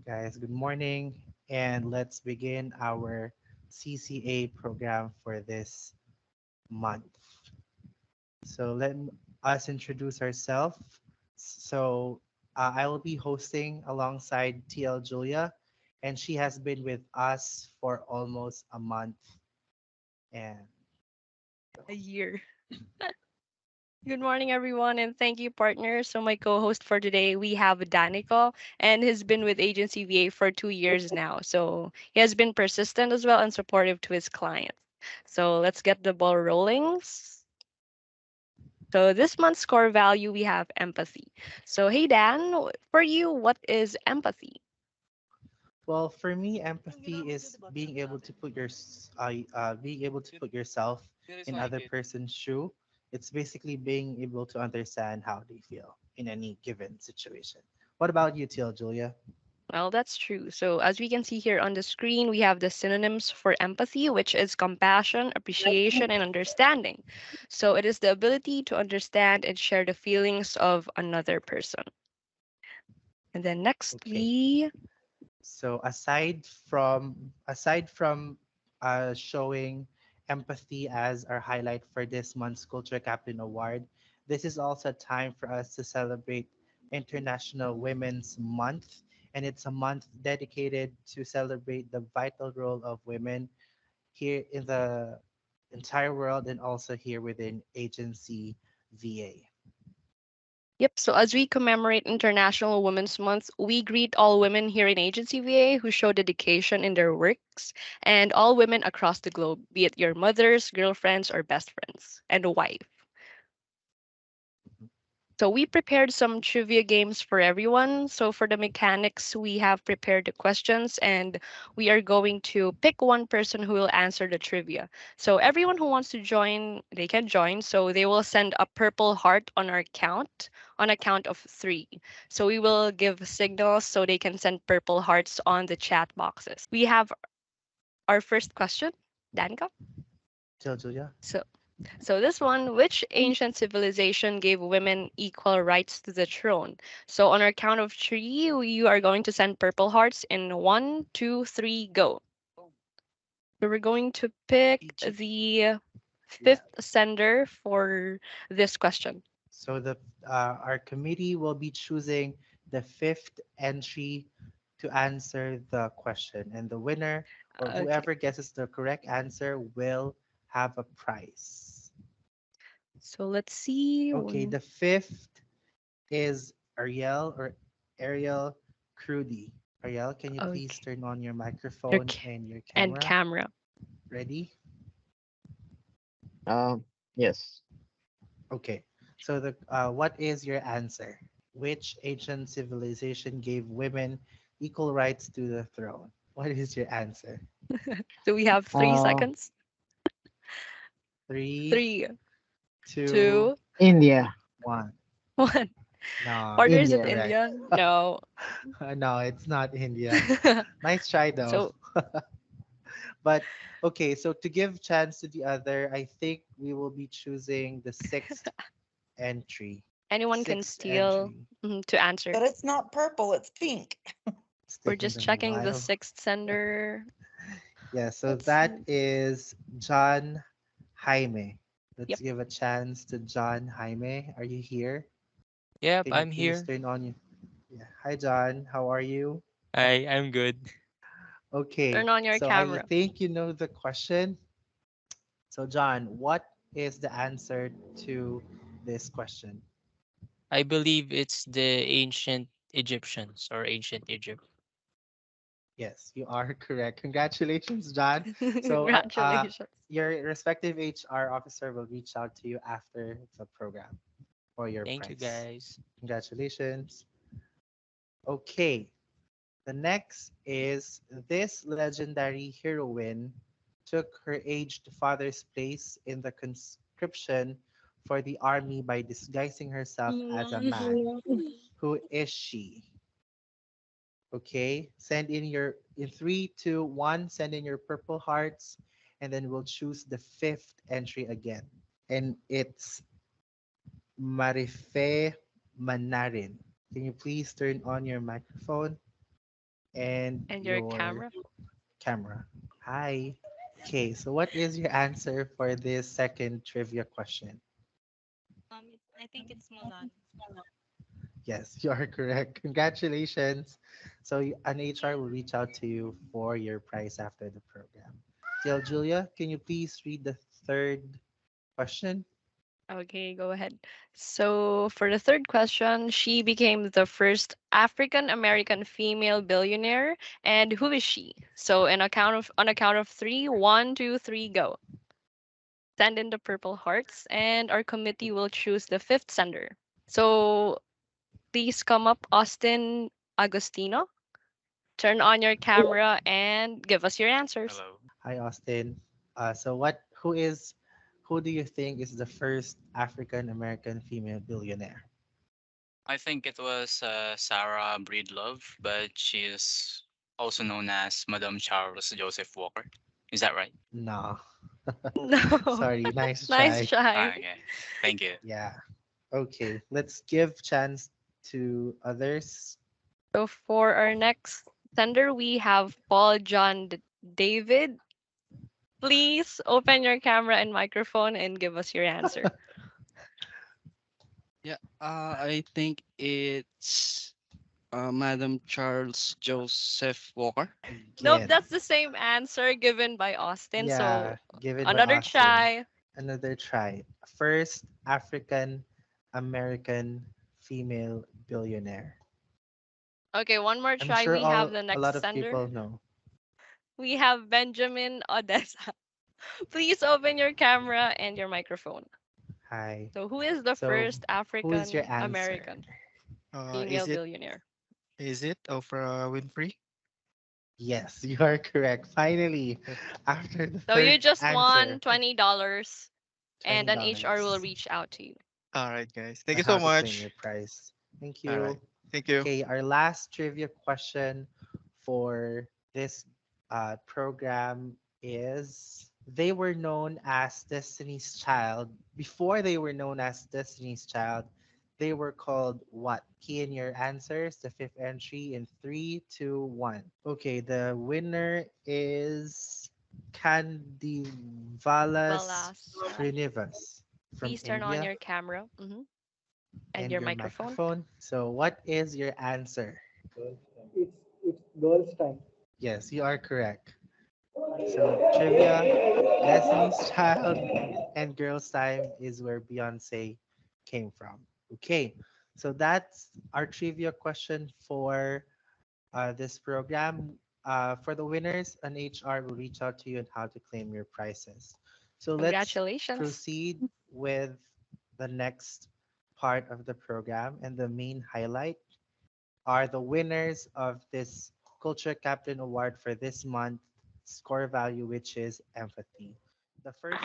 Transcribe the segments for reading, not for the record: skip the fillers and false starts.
Guys, good morning, and let's begin our CCA program for this month. So us introduce ourselves. So I will be hosting alongside TL Julia, and she has been with us for almost a month. And A year. Good morning, everyone, and thank you, partner. So, my co host for today, we have Danica, and he's been with Agency VA for 2 years now. So, he has been persistent as well and supportive to his clients. So, let's get the ball rolling. So, this month's core value, we have empathy. So, hey, Dan, for you, what is empathy? well, for me, empathy is being able to put yourself in other person's shoe. It's basically being able to understand how they feel in any given situation. What about you, TL Julia? Well, that's true. So, as we can see here on the screen, we have the synonyms for empathy, which is compassion, appreciation, and understanding. So, it is the ability to understand and share the feelings of another person. And then next, Okay. So aside from showing empathy as our highlight for this month's Culture Captain Award, this is also a time for us to celebrate International Women's Month, and it's a month dedicated to celebrate the vital role of women here in the entire world and also here within Agency VA. Yep. So, as we commemorate International Women's Month, we greet all women here in Agency VA who show dedication in their works and all women across the globe, be it your mothers, girlfriends, or best friends, and a wife. So we prepared some trivia games for everyone. So for the mechanics, we have prepared the questions and we are going to pick one person who will answer the trivia. So everyone who wants to join, they can join. So they will send a purple heart on our count on a count of three. So we will give signals so they can send purple hearts on the chat boxes. We have our first question, Danica. Tell Julia. So So this one, which ancient civilization gave women equal rights to the throne? So on our count of three, you are going to send purple hearts in one, two, three, go. So we're going to pick Egypt. the Yeah. fifth sender for this question. So our committee will be choosing the fifth entry to answer the question, and the winner or Okay. whoever guesses the correct answer will have a prize. So let's see. Okay, the fifth is Ariel Crudy. Ariel, can you please Okay. turn on your Your microphone and your and camera? camera. Ready? Yes. Okay. So the what is your answer? Which ancient civilization gave women equal rights to the throne? What is your answer? So we have three Uh, seconds. Three, Three, two, two, India. one. one. No, Partner, is it India. incorrect. India? No. No, it's not India. Nice try though. So But okay, so to give chance to the other, I think we will be choosing the sixth entry. anyone can Sixth steal entry. to answer. But it's not purple, it's pink. It's We're different just than checking the wild. sixth sender. Yeah, so Let's that see. is John Jaime. Let's Yep. give a chance to John Jaime. Are you here? Yep, Can you I'm please here. turn on your... Yeah. Hi, John. How are you? I'm good. Okay, Turn on your so I camera. think you know the question. So, John, what is the answer to this question? I believe it's the ancient Egyptians or ancient Egypt. Yes, you are correct. Congratulations, John. So, Congratulations. your respective HR officer will reach out to you after the program for your Thank you, prize. guys. Congratulations. Okay, the next is this legendary heroine took her aged father's place in the conscription for the army by disguising herself as a man. Who is she? Okay, send in your in three, two, one. Send in your purple hearts, and then we'll choose the fifth entry again, and it's Marife Manarin. Can you please turn on your microphone and And your your camera. camera. Hi. Okay, so what is your answer for this second trivia question? I think it's Mulan. Yes, you are correct. Congratulations. So an HR will reach out to you for your prize after the program. Tell Julia, can you please read the third question? Okay, go ahead. So for the third question, she became the first African American female billionaire. And who is she? So on a count of three, one, two, three, go. Send in the purple hearts, and our committee will choose the fifth sender. So please come up, Austin Agostino. Turn on your camera and give us your answers. Hello. Hi, Austin. Who do you think is the first African American female billionaire? I think it was Sarah Breedlove, but she is also known as Madame Charles Joseph Walker. Is that right? No. No. Sorry, nice Nice try. try. Ah, okay. Thank you. Yeah. Okay, let's give chance to others. So for our next sender, we have Paul John David. Please open your camera and microphone and give us your answer. Yeah, I think it's Madam Charles Joseph Walker. Nope, Again. that's the same answer given by Austin. Yeah, So given by another Austin. try. Another try. First African American female billionaire. Okay, one more I'm try. sure We have all the a lot next of sender. people know. We have Benjamin Odessa. Please open your camera and your microphone. Hi. So who is the So, first who is your African answer? American female billionaire? Is it Oprah Winfrey? Yes, you are correct. Finally, after the So you third just won answer, $20 and an HR will $20 reach out to you. All right, guys. Thank on you how so to claim much. your prize. Thank All right. you. Thank you. Okay, our last trivia question for this program is they were known as Destiny's Child. Before they were known as Destiny's Child, they were called what? Key in your answers, the fifth entry in three, two, one. Okay, the winner is Candivalas Balas. Srinivas from Please turn on India your camera and and your your microphone. microphone. So, what is your answer? It's girls' time. Yes, you are correct. So, trivia, Destiny's Child, and Girls' Time is where Beyonce came from. Okay, so that's our trivia question for this program. For the winners, an HR will reach out to you on how to claim your prizes. So, let's Congratulations. proceed with the next part of the program, and the main highlight are the winners of this Culture Captain Award for this month score value, which is empathy. The first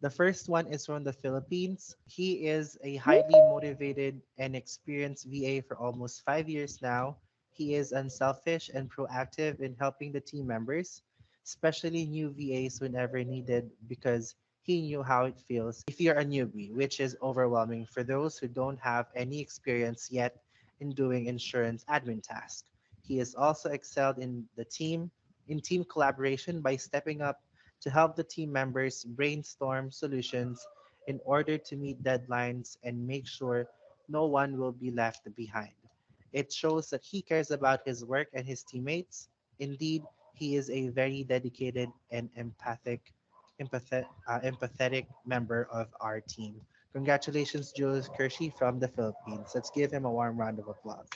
The first one is from the Philippines. He is a highly motivated and experienced VA for almost 5 years now. He is unselfish and proactive in helping the team members, especially new VAs whenever needed, because he knew how it feels if you're a newbie, which is overwhelming for those who don't have any experience yet in doing insurance admin tasks. He has also excelled in team collaboration by stepping up to help the team members brainstorm solutions in order to meet deadlines and make sure no one will be left behind. It shows that he cares about his work and his teammates. Indeed, he is a very dedicated and empathetic member of our team. Congratulations, Julius Kershey from the Philippines. Let's give him a warm round of applause.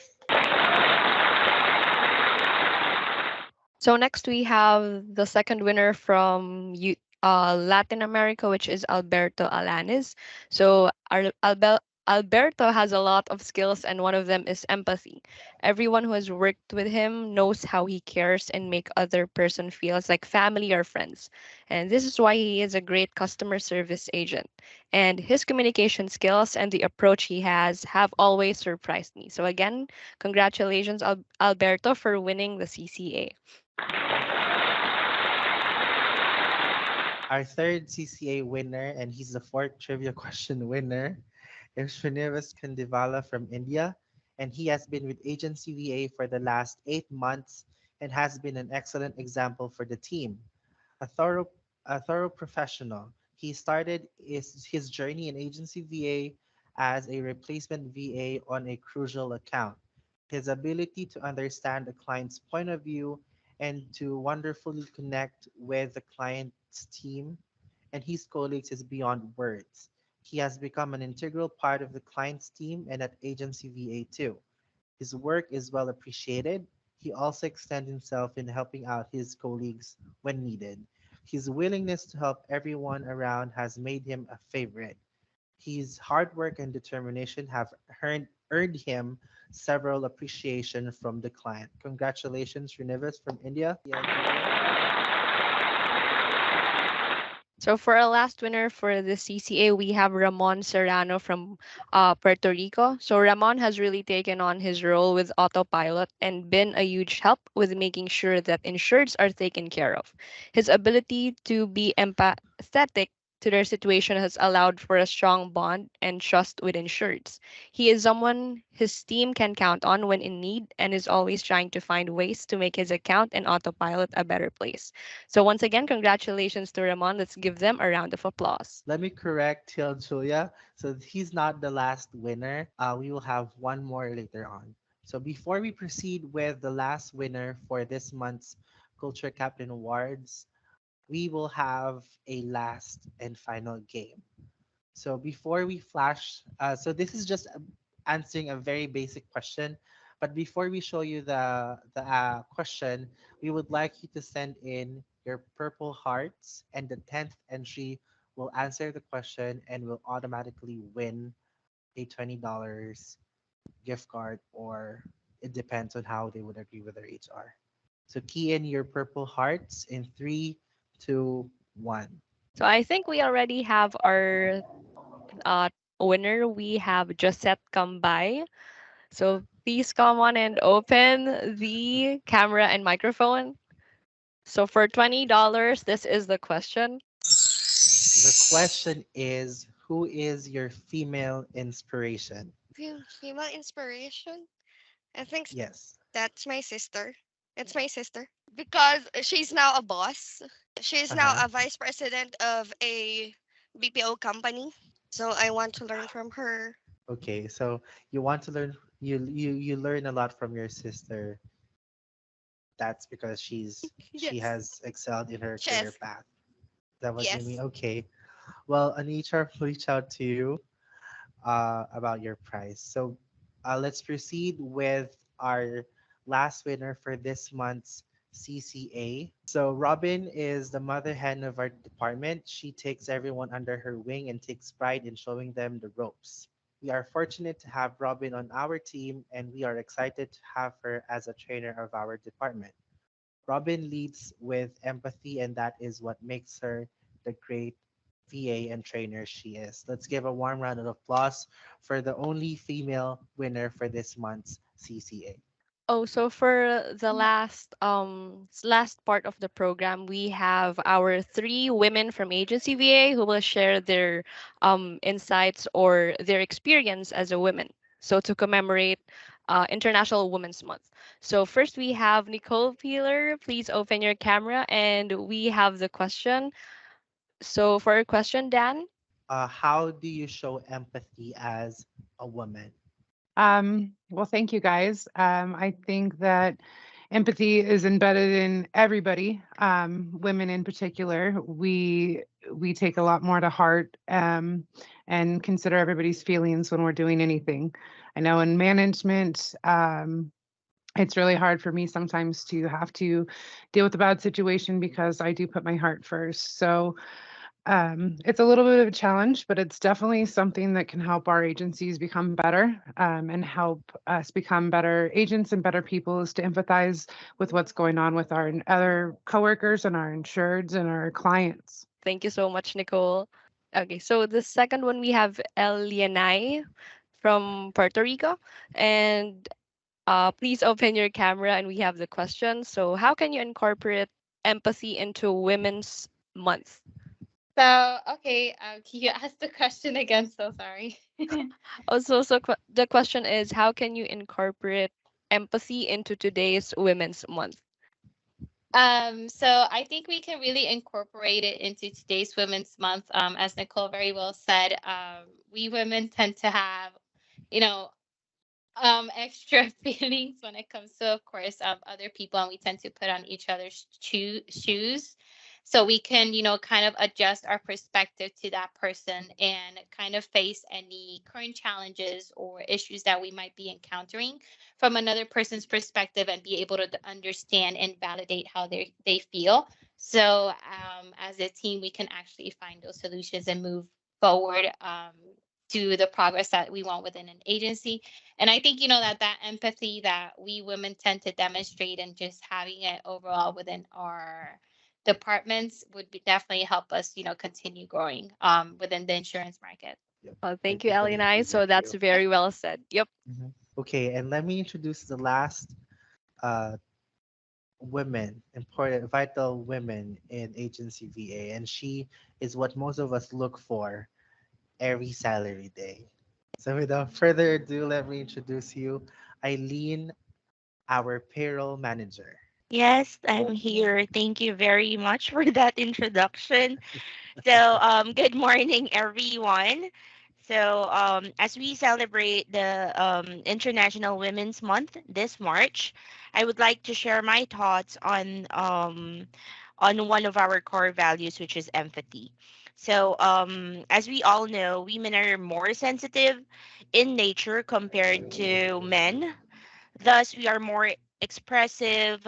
So next we have the second winner from Latin America, which is Alberto Alanes. So Alberto has a lot of skills, and one of them is empathy. Everyone who has worked with him knows how he cares and make other person feels like family or friends. And this is why he is a great customer service agent. And his communication skills and the approach he has have always surprised me. So again, congratulations, Alberto, for winning the CCA. Our third CCA winner, and he's the fourth trivia question winner, is Srinivas Kandivala from India. and he has been with Agency VA for the last 8 months and has been an excellent example for the team. A thorough, a thorough professional. He started his journey in Agency VA as a replacement VA on a crucial account. His ability to understand the client's point of view and to wonderfully connect with the client's team and his colleagues is beyond words. He has become an integral part of the client's team and at Agency VA too. His work is well appreciated. He also extends himself in helping out his colleagues when needed. His willingness to help everyone around has made him a favorite. His hard work and determination have earned him several appreciation from the client. Congratulations, Renivas from India. So for our last winner for the CCA, we have Ramon Serrano from Puerto Rico. So Ramon has really taken on his role with autopilot and been a huge help with making sure that insureds are taken care of. His ability to be empathetic to their situation has allowed for a strong bond and trust with insureds. He is someone his team can count on when in need and is always trying to find ways to make his account and autopilot a better place. So once again, congratulations to Ramon. Let's give them a round of applause. Let me correct Till Julia. So he's not the last winner. We will have one more later on. So before we proceed with the last winner for this month's Culture Captain Awards, we will have a last and final game. So before we flash, so this is just answering a very basic question. But before we show you the question, we would like you to send in your purple hearts, and the 10th entry will answer the question and will automatically win a $20 gift card, or it depends on how they would agree with their HR. So key in your purple hearts in three, two, one. So I think we already have our uh, winner. We have Josette Kambay. So please come on and open the camera and microphone. So for $20, this is the question. The question is, who is your female inspiration? Female inspiration? I think Yes. that's my sister. It's my sister because she's now a boss. She's now Uh-huh. a vice president of a BPO company. So I want to learn from her. Okay, so you want to learn, you learn a lot from your sister. That's because she Yes. has excelled in her career Chess. path. That what you mean? Yes. Okay. Well, an HR will reach out to you about your prize. So let's proceed with our last winner for this month's CCA. So Robin is the mother hen of our department. She takes everyone under her wing and takes pride in showing them the ropes. We are fortunate to have Robin on our team, and we are excited to have her as a trainer of our department. Robin leads with empathy, and that is what makes her the great VA and trainer she is. Let's give a warm round of applause for the only female winner for this month's CCA. Oh, so for the last part of the program, we have our three women from Agency VA who will share their insights or their experience as a woman. So to commemorate International Women's Month. So first we have Nicole Peeler. Please open your camera, and we have the question. So for a question, Dan. How do you show empathy as a woman? Well, thank you guys. I think that empathy is embedded in everybody, women in particular. We take a lot more to heart, and consider everybody's feelings when we're doing anything. I know in management, it's really hard for me sometimes to have to deal with a bad situation because I do put my heart first. So it's a little bit of a challenge, but it's definitely something that can help our agencies become better, and help us become better agents and better people, is to empathize with what's going on with our other coworkers and our insureds and our clients. Thank you so much, Nicole. Okay, so the second one we have Elianai from Puerto Rico. And please open your camera and we have the question. So, how can you incorporate empathy into Women's Month? So, okay, can you ask the question again? So sorry. The question is, how can you incorporate empathy into today's Women's Month? So I think we can really incorporate it into today's Women's Month. As Nicole very well said, we women tend to have, you know, extra feelings when it comes to, of course, other people, and we tend to put on each other's shoes, so we can, kind of adjust our perspective to that person and kind of face any current challenges or issues that we might be encountering from another person's perspective, and be able to understand and validate how they feel. So as a team, we can actually find those solutions and move forward, to the progress that we want within an agency. And I think, that empathy that we women tend to demonstrate, and just having it overall within our departments, would definitely help us, continue growing within the insurance market. Yep, Well, I thank you, totally Ellie. agree So with that's you. very well said. Yep. Okay, and let me introduce the last uh, women, important, vital women in agency VA, and she is what most of us look for every salary day. So without further ado, let me introduce you, Eileen, our payroll manager. Yes, I'm here. Thank you very much for that introduction. So, good morning, everyone. So, as we celebrate the International Women's Month this March, I would like to share my thoughts on one of our core values, which is empathy. So, as we all know, women are more sensitive in nature compared to men. Thus, we are more expressive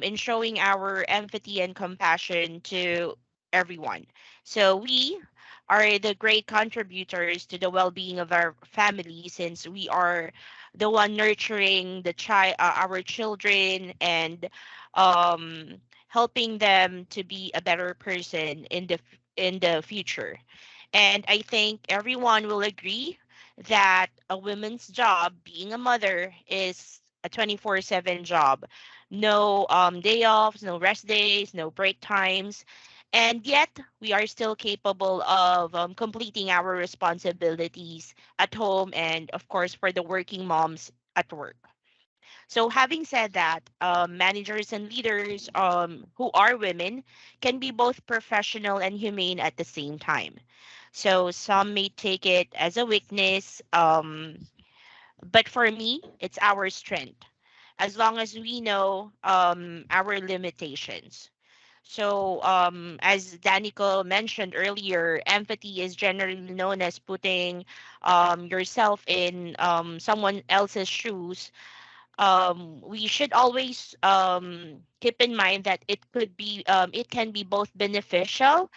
in showing our empathy and compassion to everyone. So, we are the great contributors to the well being of our family, since we are the one nurturing our children, and um, helping them to be a better person in the future. And I think everyone will agree that a woman's job, being a mother, is a 24/7 job. No day offs, no rest days, no break times. And yet, we are still capable of completing our responsibilities at home, and, of course, for the working moms at work. So, having said that, managers and leaders who are women can be both professional and humane at the same time. So, some may take it as a weakness, but for me, it's our strength, as long as we know our limitations. So, as Danico mentioned earlier, empathy is generally known as putting yourself in someone else's shoes. We should always keep in mind that it can be both beneficial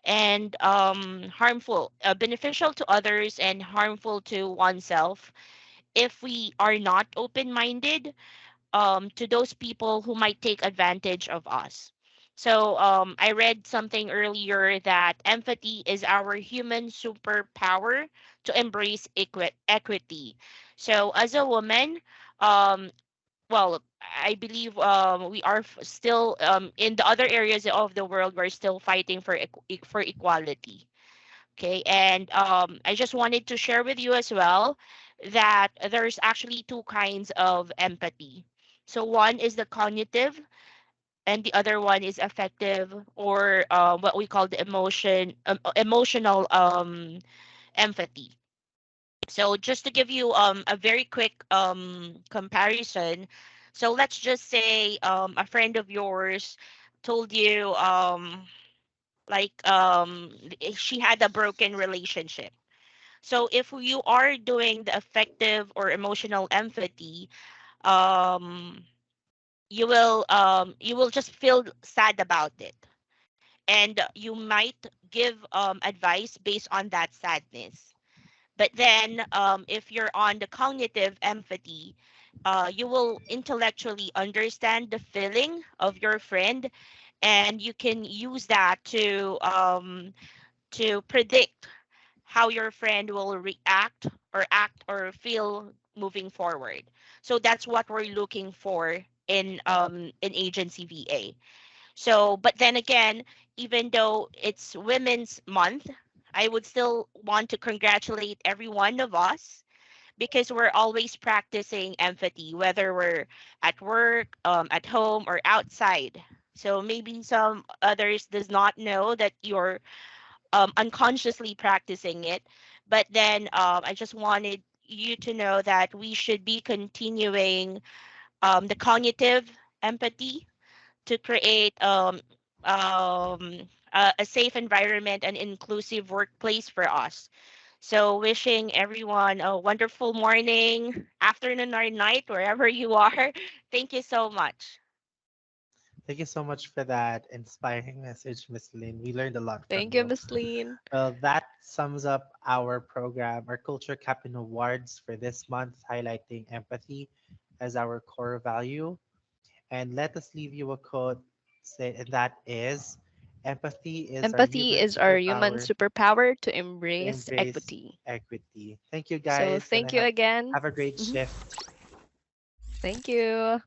and harmful, beneficial to others and harmful to oneself if we are not open-minded to those people who might take advantage of us. So, I read something earlier that empathy is our human superpower to embrace equity. So, as a woman, um, well, I believe we are still in the other areas of the world. We're still fighting for for equality. Okay, and I just wanted to share with you as well that there's actually two kinds of empathy. So one is the cognitive, and the other one is affective, or what we call the emotional empathy. So just to give you a very quick comparison, so let's just say a friend of yours told you she had a broken relationship. So if you are doing the affective or emotional empathy, um, you will just feel sad about it, and you might give advice based on that sadness. But then, if you're on the cognitive empathy, you will intellectually understand the feeling of your friend, and you can use that to predict how your friend will react or act or feel moving forward. So that's what we're looking for in agency VA. So, but then again, even though it's Women's Month, I would still want to congratulate every one of us because we're always practicing empathy, whether we're at work, at home, or outside. So maybe some others does not know that you're unconsciously practicing it, but then I just wanted you to know that we should be continuing the cognitive empathy to create a safe environment and inclusive workplace for us. So, wishing everyone a wonderful morning, afternoon, or night, wherever you are. Thank you so much. Thank you so much for that inspiring message, Miss Lynn. We learned a lot from Thank you, you. Miss Lean. Well, that sums up our program, our Culture Captain Awards for this month, highlighting empathy as our core value. And let us leave you a quote and that is empathy is our Empathy human is our human superpower superpower to to embrace embrace equity. equity. Thank you So guys, and thank you again. have a great Mhm. shift. Thank you.